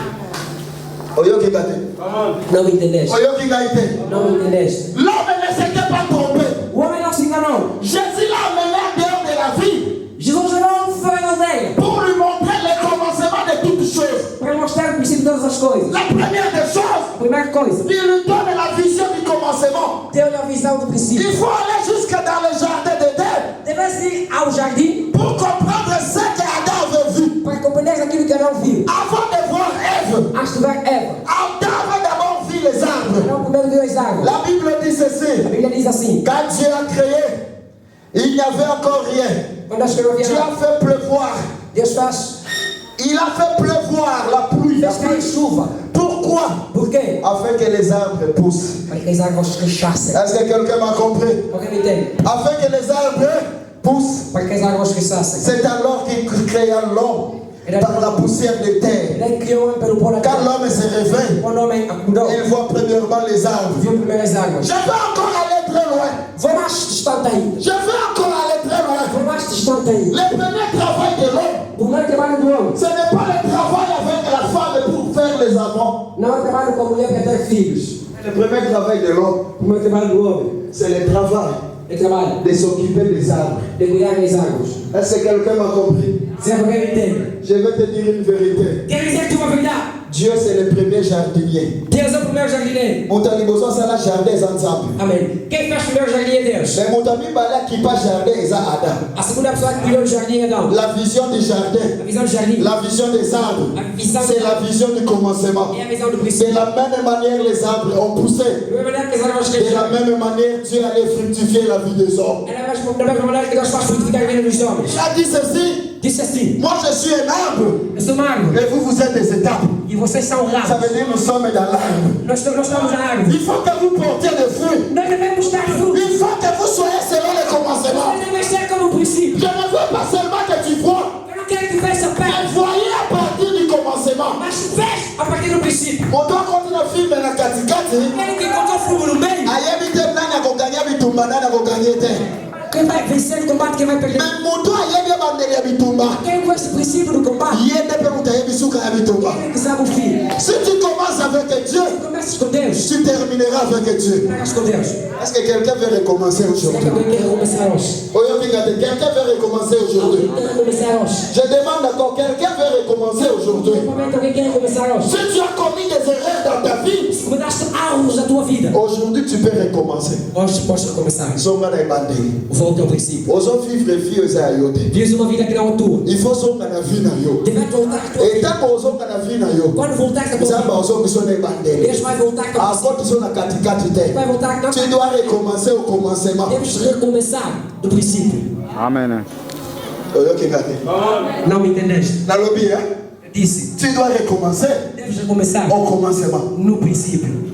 Oyo Kigate. Não me entendeste? Oyo Kigate. Não me entendeste? L'homme ne s'était pas trompé. O homem não se enganou. Jésus l'a amené en dehors de la vie Jesus gerou foi a aldeia pour lui montrer le commencement de toutes choses. para mostrar o princípio de todas as coisas. La première des choses, A primeira coisa, il lui donne la vision du commencement. deu-lhe a visão do princípio. Il faut aller jusque dans le jardin d'Éden Devesse ir ao jardim pour comprendre ce qu'Adam avait vu. para compreender aquilo que Adão viu. Avant de voir Ève, Antes de ver Eva, Adam avait d'abord vu les arbres. Adão primeiro viu as árvores. La Bible dit A ceci. Bíblia diz assim: Quand Dieu a créé, il n'y avait encore rien. quando Deus criou a Dieu vida, a fait pleuvoir. Deus faz, Il a fait pleuvoir la pluie. Deus faz chuva. Pourquoi? Por quê? Afin que les arbres poussent. Para que as árvores cresçassem. Est-ce que quelqu'un m'a compris? Alguém me entende? Afin que les arbres poussent. Para que as árvores cresçassem. C'est alors qu'il créa l'homme par la poussière de terre. Ele criou o homem pelo pó da Quand terra. l'homme se réveille, Quando o homem acordou, il voit premièrement les arbres. viu primeiro as árvores. Je vais encore aller très loin. Vou mais distante ainda. Je vais encore aller très loin. Vou mais distante ainda. Le premier travail de l'homme, O primeiro trabalho do homem ce n'est pas le travail avec la femme pour faire les enfants. não é trabalho com a mulher para ter filhos. Le premier travail de l'homme, O primeiro trabalho do homem c'est le travail é trabalho de s'occuper des arbres. de cuidar das árvores. Est-ce que quelqu'un m'a compris? Se alguém me entende? Je vais te dire une vérité. Quer dizer que uma verdade. Dieu, c'est le premier jardinier. Deus é o primeiro jardineiro. Mon ami besoin c'est la jardin ensemble. Amém. Quem faz o primeiro jardim é Deus. Mais mon ami bala qui pas jardin c'est Adam. A segunda pessoa que criou o jardim é Adão. La vision du jardin, A visão do jardim la vision des arbres, A visão c'est la vision du commencement. é a visão do De princípio. la même manière, les arbres ont poussé. Da mesma maneira que as árvores De la crescem. même manière, Dieu allait fructifier la vie des hommes. Da mesma maneira que Deus faz frutificar a vida dos homens. Il a dit ceci. Disse assim: Moi, je suis un arbre. Eu sou uma árvore Et vous, vous êtes des étapes. e vocês são Ça ramos. veut dire nous sommes dans l'arbre. Nós estamos na árvore. Il faut que vous portiez des fruits. Nós devemos dar frutos. Il faut que vous soyez selon le commencement. Nós devemos ser como o princípio. Je ne veux pas seulement que tu vois, Eu não quero que feche a mais pé, voyez à partir du commencement. mas feche a partir do princípio. On doit continuer à filmer na katikati. Quero que encontre o fogo no meio. Ayebi te nani akoganya bitumba nani akoganya te. Quem vai vencer o combate, quem vai perder. Mais moto ayebi abandeli ya bitumba. Quem com esse princípio do combate, Yende pe mutayebi suka ya bitumba. ele que sabe o fim. Si tu commences avec Dieu, Começa com Deus, tu termineras avec Dieu. pegas com Deus. Est-ce que quelqu'un veut recommencer Será que aujourd'hui? alguém quer recomeçar hoje? Oyo Kingate, quelqu'un veut recommencer aujourd'hui? Alguém quer recomeçar hoje? Je demande encore, quelqu'un veut recommencer aujourd'hui? Normalmente alguém quer recomeçar hoje. Si tu as commis des erreurs dans ta vie, Se começaste algo na tua vida, aujourd'hui tu peux recommencer. hoje podes recomeçar. Zonga na ebandeli. Volta ao princípio. Ozo vivre vie eza ya yo te. Vives uma vida que não é tua. Il faut zonga na vie na yo. Deve voltar à tua Et vida. tant ozonga na vie na yo, Quando voltar à tua nzambe vida, azongiso na ebandeli. Deus vai voltar com você. Ako tizo na katikati te. Vai voltar com Tu dois recommencer au commencement. Temos de recomeçar do princípio. Amen. Oyo Kingate. Não me entendeste? Nalobi, hein? Eu disse, Tu dois recommencer deves recomeçar au commencement. no princípio.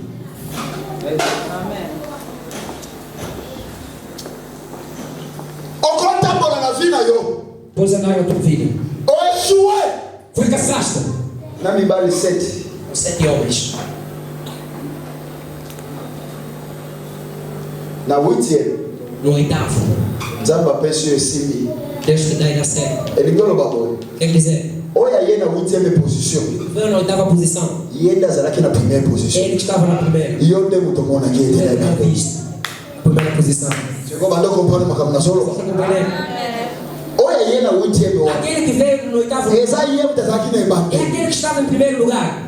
Okotambola na na yo. Pôs a dar na tua vida. Oeshue. Fracassaste. Na mibali 7. 7 homens. Na 8e. No 8º. Nzambe apesi yo esimbi. Deus te dá na 7. Elingi oloba boye. Quer dizer, Oyo aye na 8e position. veio na 8ª posição. Ye nde azalaki na première position. Ele que estava na primeira. Yo nde moto omonaki Ele ete não na viste. Primeira posição. siko bando comprendre makambo na solo. Você compreende? Oyo aye na 8e wa. Aquele que veio no 8º lugar Eza ye moto azalaki na é ebande. aquele que estava em primeiro lugar.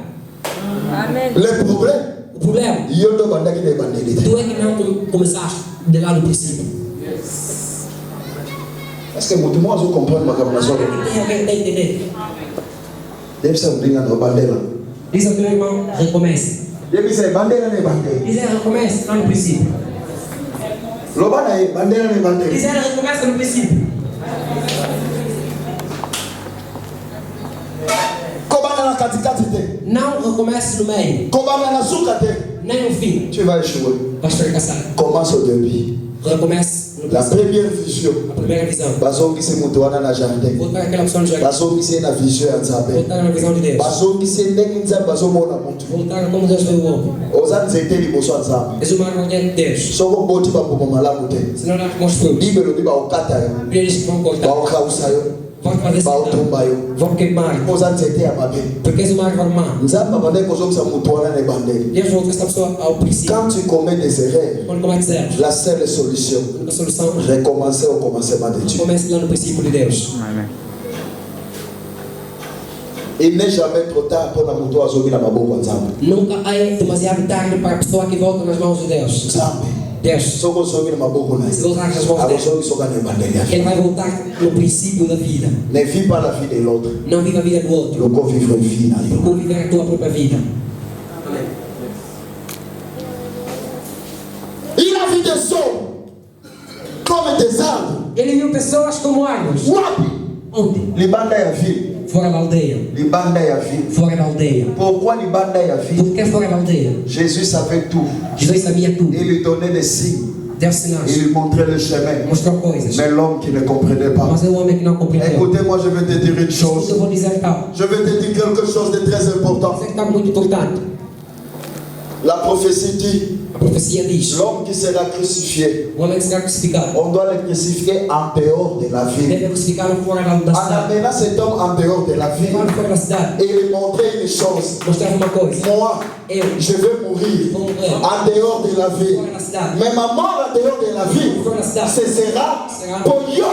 Le problème, O problema, yo ndo bandaki na ebandeli te. tu é que não começaste de lá no princípio. Est-ce que moto mo azo comprendre makambo na solo? Tem alguém que está entendendo? Deve ser mbinga na bandela. Diz ao teu irmão, recomece. Deve ser bandela na ebandeli. Diz ela, recomece lá no princípio. Loba na bandela na ebandeli. Diz ela, recomeça no princípio. Kobana na katikati te. Não recomece no meio, Kobana na suka te. nem no fim. Tu vas échouer. Vais fracassar. Commence au début. Recomece no La princípio. première vision. A primeira visão. Bazongisi moto wana na jardin. Voltar àquela opção de jardim. Bazongisi na vision ya Nzambe. Voltar na visão de Deus. Bazongisi ndenge Nzambe azomona moto. Voltar a como Deus vê o homem. Oza nzete liboso ya Nzambe. És uma arma diante de Deus. Soko boti bambuma malamu te. Senão não mostra frutos. Bible elobi baokata yo. Eles que vão cortar. Baokausa yo. Vão fazer Baotumba yo. vão queimar. Oza nzete ya mabe. Porque és uma árvore má. Nzambe abandaki kozongisa moto wana na ebandeli. Deus volta essa pessoa ao princípio. Quand tu commets des erreurs, Quando cometes erros, la seule solution, a solução recommencer au commencement de Dieu. comece lá no princípio de Deus. Il n'est jamais trop tard pour la moto azomi na maboko ya Nzambe. Nunca é demasiado tarde para a pessoa que volta nas mãos de Deus. Nzambe Deus, soko ozomi na maboko na se ye, voltar nas mãos de Deus, akozongi soka na ebandeli yake. ele vai voltar no princípio da vida. Ne vis pas la vie de l'autre, Não viva a vida do outro. loko vivre une vie na yo. Ou viver a tua própria vida. Il a vu des hommes comme des arbres. Ele viu pessoas como árvores. Wapi? Onde? Libanda ya ville. Fora da aldeia. Libanda ya ville. Fora da aldeia. Pourquoi libanda ya ville? Por que fora da aldeia? Jésus savait tout. Jesus sabia tudo. Il lui donnait des signes. Deu sinais. Il lui montrait le chemin. Mostrou coisas. Mais l'homme qui ne comprenait pas. Mas é o homem que não compreendeu. Écoutez-moi, je vais te dire une chose. Eu vou dizer tal. Je vais te dire quelque chose de très important. Isso é que está muito importante. La prophétie dit, A profecia diz: l'homme qui sera crucifié, o homem que será crucificado on doit le crucifier en dehors de la ville. deve crucificá-lo fora da En cidade. amenant cet homme en dehors de la ville, Levá-lo fora da cidade. et lui montrer une chose. Mostrar uma coisa. Moi, Eu je vais mourir vou morrer en dehors de la ville. fora da cidade. Mais ma mort en dehors de la ville, Fora da cidade. ce sera pour yo.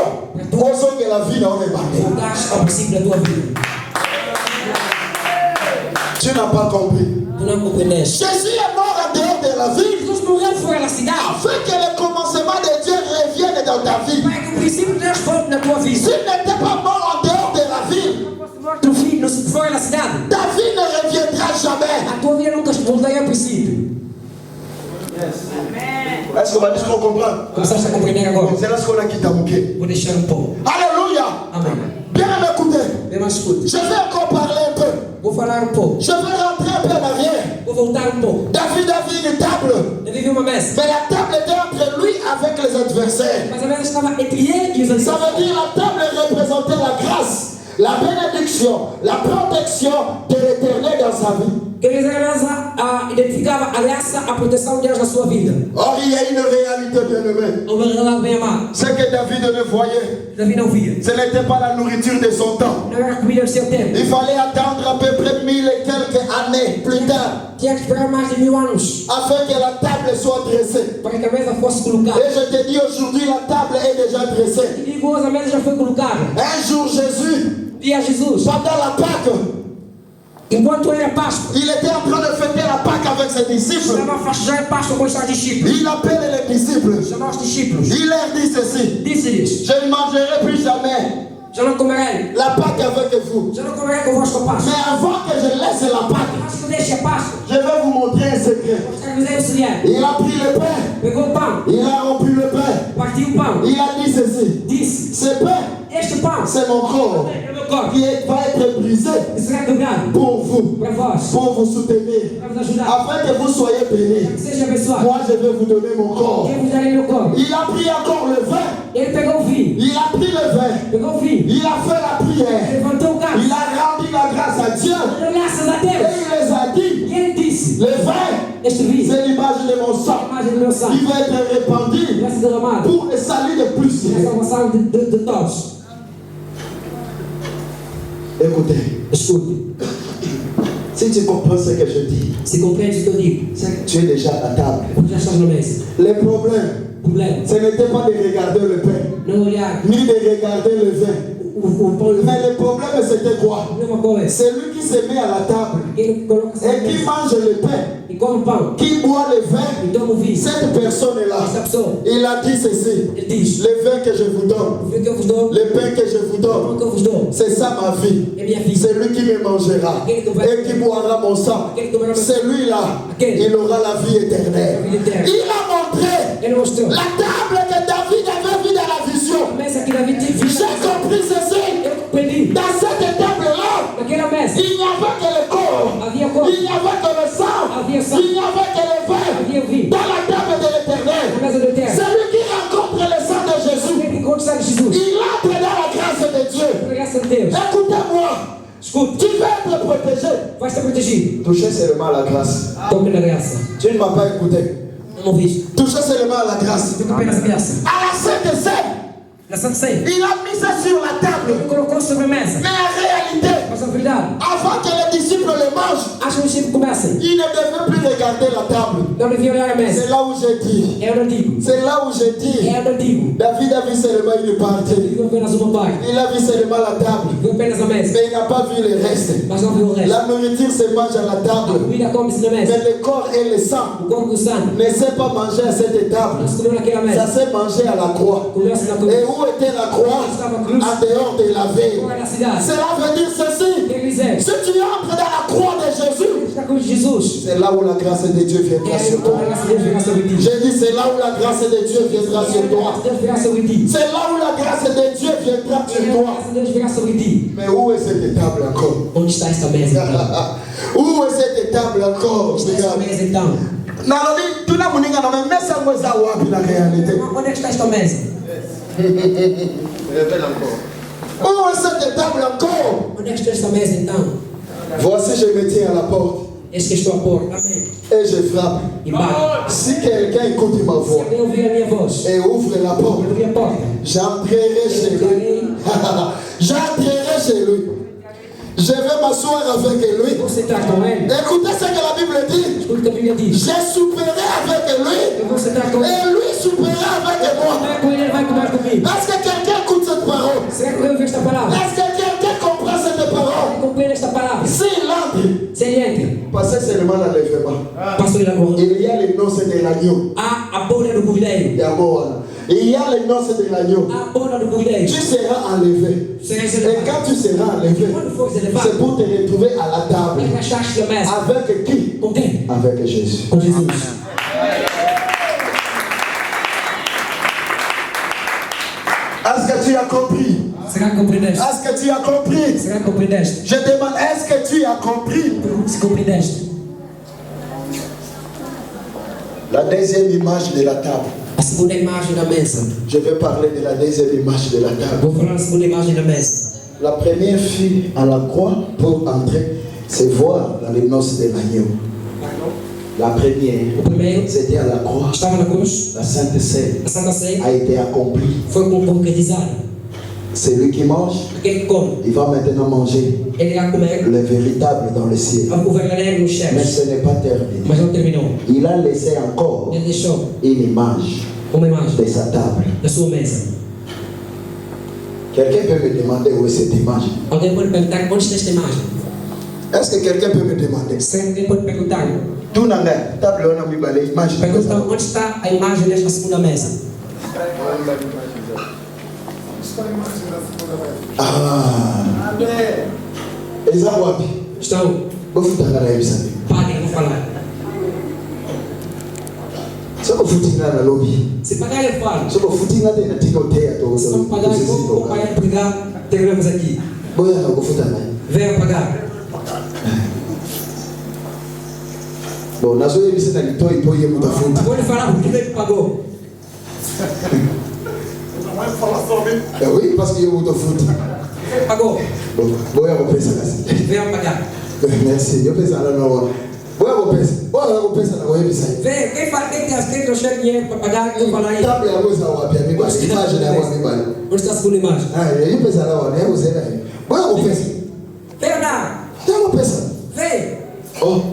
Posons que la vie n'a pas battu. Voltar ao princípio da tua vida. Tu n'as pas compris. Tu não compreendes. Jésus est mort en dehors de la ville Jesus morreu fora da cidade. afin que le commencement de Dieu revienne dans ta vie. Para que o princípio de Deus volte na tua vida. S'il n'était pas mort en dehors de la ville, Tu filho fora da cidade. ta vie ne reviendra jamais. A tua vida nunca voltaria ao princípio. Est-ce que vous comprenez? Começaste a compreender agora. C'est là ce qu'on a quitté à Mouké. Vou deixar um pouco. Alléluia. Amém. Bien m'écouter. Vem mais escute. Je vais encore parler un peu. Vou falar um pouco. Je vais rentrer un peu en arrière. Vou voltar um pouco. David avait une table. Davi viu uma mesa. Mais la table était entre lui avec les adversaires. Mas a mesa estava entre ele e os Ça adversários. veut dire la table représentait la grâce, la bénédiction, la protection de l'éternel dans sa vie. Quer dizer, a mesa identificava a graça, a proteção de Deus na sua vida. Or, il y a une réalité bien aimée. Uma verdade bem amada. Ce que David ne voyait, Davi não via. ce n'était pas la nourriture de son temps. Não era a comida do seu tempo. Il fallait attendre à peu près 1000 et quelques années plus tard Tinha que esperar mais de 1000 anos afin que la table soit dressée. para que a mesa fosse colocada. Et je te dis aujourd'hui, la table est déjà dressée. E digo hoje, a mesa já foi colocada. Un jour, Jésus, E a Jesus, pendant la Pâque, enquanto era Páscoa, il était en train de fêter la Pâque avec ses disciples. estava a festejar Páscoa com os seus discípulos. Il appelle les disciples. Chamou os discípulos. Il leur dit ceci: Disse-lhes: je ne mangerai plus jamais já não comerei. la Pâque avec vous. Já não comerei convosco a Páscoa. Mais avant que je laisse la Pâque, Antes que eu deixe a Páscoa, je vais vous montrer un secret. mostrar-vos o segredo. Il a pris le pain, Pegou o pão, il a rompu le pain. partiu o pão. Il a dit ceci: Disse: ce pain, Este pão c'est mon corps. é o meu corpo qui va être brisé que será quebrado pour vous, para vós, pour vous soutenir, para vos ajudar, afin que vous soyez bénis. que seja abençoado. Moi, je vais vous donner mon corps. Eu vos darei meu corpo. Il a pris encore le vin. Ele pegou o vinho, Il a pris le vin. pegou o vinho, Il a fait la prière. levantou o Il cálice, a rendu la grâce à Dieu. deu graças a Et Deus. il les a dit, E ele disse: le vin, Este vinho c'est l'image de mon é a sang. imagem do meu Il sangue, va être répandu vai ser derramado pour le salut de e a plusieurs. salvação de todos. Écoutez, Escute, si tu comprends ce que je dis, se compreende o que eu digo, c'est que tu es déjà à table. porque já estás na mesa. Les problèmes, Problema, ce n'était pas de regarder le pain, não olhar ni de regarder le vin. o pão e o Mais vinho. le problème, c'était quoi? A mesma coisa. C'est lui qui se met à la table Ele coloca-se na et qui mesa mange le pain, e come o pão qui boit le vin. e toma o vinho. Cette personne-là, Essa pessoa, il a dit ceci, ele diz: le vin que je vous o donne, vinho que eu vos dou, le pain que je vous o pão donne, que eu vos dou, c'est ça ma vie. é minha vida. C'est lui qui me mangera et qui boira mon sang. Celui-là, il aura la vie éternelle. Il a montré Ele mostrou la table que David avait vue dans la vision. a mesa que Davi tinha J'ai visto. compris ceci. Eu compreendi. Dans cette table-là, Naquela mesa il n'y avait que le corps, havia corpo, il n'y avait que le sang, havia il sangue, n'y avait que le vin. havia vinho. Dans la table de l'éternel, Na mesa do eterno, celui qui rencontre le sang de Jésus, ele encontra o sangue de Jesus. il entre dans la grâce de Dieu. Pela graça de Deus. Écoutez-moi, Escute, tu vas être protégé. vai estar protegido. Touchez seulement la grâce. Toque na graça. Tu ne m'as pas écouté. Não ouviste? Touchez seulement la grâce. Toque apenas a graça. À la Sainte Seine, Na Santa Ceia, il a mis ça sur la table. ele colocou sobre a mesa. Mais en réalité, Mas a verdade, avant que les disciples le mangent, acho que os discípulos comecem. ils ne devaient plus regarder la table. Não devia olhar a mesa. C'est là où j'ai dit. É o antigo. C'est là où j'ai dit. É o antigo. David a vu seulement une partie. Viu apenas uma parte. Il a vu seulement la table. Viu apenas a mesa. Mais il n'a pas vu le reste. Mas não viu o resto. La nourriture se mange à la A table. comida come-se na mesa. Mais le corps et le sang O corpo e o sangue ne s'est pas mangé à cette table. não se comeu naquela Ça mesa. s'est mangé à la croix. Comeu-se na Et cruz. où était la croix? En dehors de la ville. Fora da cidade. Cela veut dire ceci. Quer dizer, Si tu entres dans la croix de Jésus, na cruz de Jesus. c'est là où la grâce de Dieu viendra É sur toi. a graça de Deus virá sobre ti. J'ai dit, c'est là où la grâce de Dieu viendra sur A toi. graça de Deus virá sobre ti. C'est là où la grâce de Dieu viendra É sur a toi. graça de Deus virá sobre ti. Mais où est cette table encore? Onde está esta mesa então? Où est cette table encore? Onde está esta Regarde. mesa então? Naloni, tu n'as moninga na même ça moi ça wapi la réalité. Onde é que está esta mesa? Où est cette table encore? Onde é que está esta mesa então? Voici, je me tiens à la porte Eis que estou à porta. Amém. et je frappe. E bate. Si quelqu'un écoute ma Se voix alguém ouvir a minha voz, et ouvre la porte, eu abrir a porta. j'entrerai chez lui. Entrarei, J'entrerai chez lui. Je vais m'asseoir avec lui. vou sentar com ele. Écoutez ce que la Bible dit. Escuta o que a Bíblia diz. Je souperai avec lui Eu vou sentar com ele. et lui soupera avec moi. Vai com ele, ele vai comer comigo. Est-ce que quelqu'un écoute cette parole? Será que eu ouvi esta palavra? Est-ce que quelqu'un comprend cette parole? Compreende esta palavra? S'il entre, Se ele entra, passez seulement l'enlèvement. passou ele agora. Il y a les noces de l'agneau. Há a boda do cordeiro. Il y a les noces de l'agneau. Há a boda do cordeiro. Tu seras enlevé. Será Et elevado. quand tu seras enlevé, Quando fores elevado, c'est pour te retrouver à la table. vai achar-te na mesa. Avec qui? Com quem? Avec Jésus. Com Jesus. Est-ce que tu as compris? Será que compreendeste? Est-ce que tu as compris? Será que compreendeste? Je demande, est-ce que tu as compris? Pergunto se compreendeste. La deuxième image de la table. A segunda imagem da mesa. Je vais parler de la deuxième image de la table. Vou falar da segunda imagem da mesa. La première fille à la croix pour entrer, c'est voir dans les noces de l'agneau. La première, O primeiro c'était à la croix. estava na cruz. La Sainte Seine A Santa Ceia a été accomplie. foi concretizada. Celui qui mange, Aquele que come, il va maintenant manger ele irá comer le véritable dans le ciel. o verdadeiro nos Mais céus. ce n'est pas terminé. Mas não terminou. Il a laissé encore Ele deixou une image uma imagem de sa table. da sua mesa. Quelqu'un peut me demander où est cette image? Alguém pode perguntar onde está esta imagem? Est-ce que quelqu'un peut me demander? Será que alguém pode perguntar? Tout n'a pas table on a mis balai image. Pergunta onde está a imagem desta segunda mesa? Ah. Eza wapi? Estão. Bofuta ngala yebisa. Paguem, vou falar. Soko futinga na lobby. Se pagar, eu falo. Soko futinga tena tika uteya to. Se não pagar, eu vou pagar e pegar. Terminamos aqui. Boya nakufuta nani? Venha pagar. Bon, nazo yebisa na litoi po ye mutafuta. Vou lhe falar porque ele pagou. Oui, parce que ye mutafuta. Pagou. Bon, boya kopesa kasi. Venha pagar. Merci. Yo pesa na no. Boya kopesa. Boya kopesa na koyebisa. Vem, quem trouxer dinheiro para pagar, eu falar aí. Tabu ya mweza wapi? Amigwa imagine na mwa mibali. Onde está a segunda imagem? Ah, yo pesa na wana, yo zera. Boya kopesa. Vem, não. Yo kopesa. Vem. Oh.